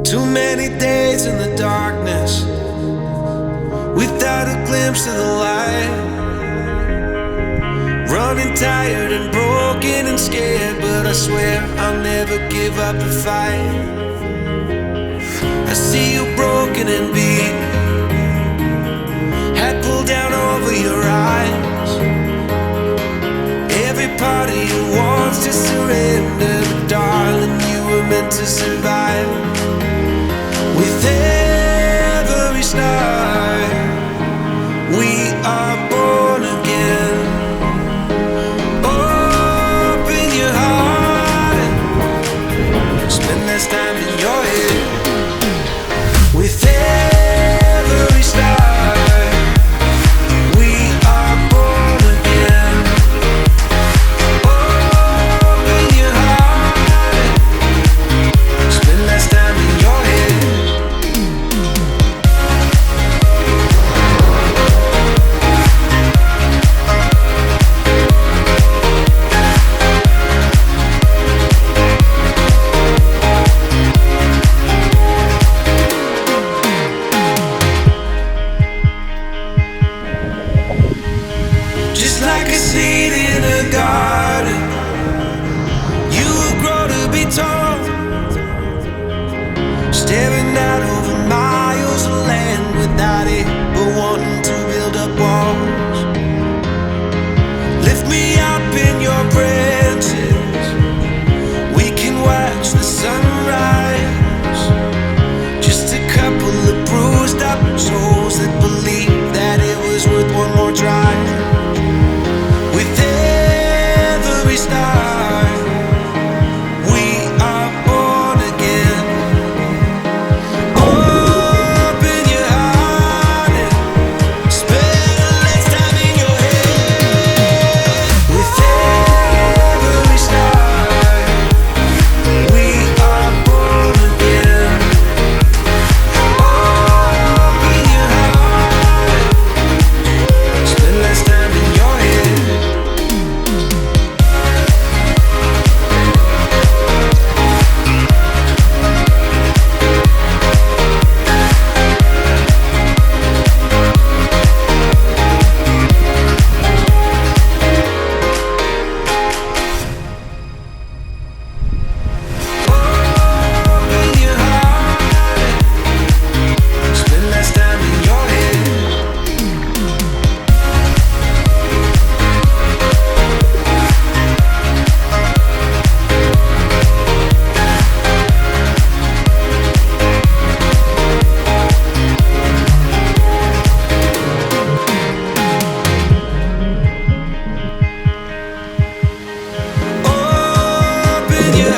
Too many days in the darkness without a glimpse of the light. Running tired and broken and scared, but I swear I'll never give up the fight. I see you broken and beat, hat pulled down over your eyes. Every part of you wants to surrender, but darling, you were meant to survive. With every start, we are born again. Open your heart and spend less time in your head. With every start, we are born again. Open your heart and spend less time in your head. Just like a seed in a garden, you will grow to be tall, staring out over miles of land without it, but wanting to build up walls. Lift me up in your branches, we can watch the sunrise. Just a couple of bruised up souls that believe that it was worth one more try. With every start, we are born again. Open your heart and spend less time in your head. With every start, we are born again. Open your heart and spend less time in your head. Open your heart and spend less time in your head. Open your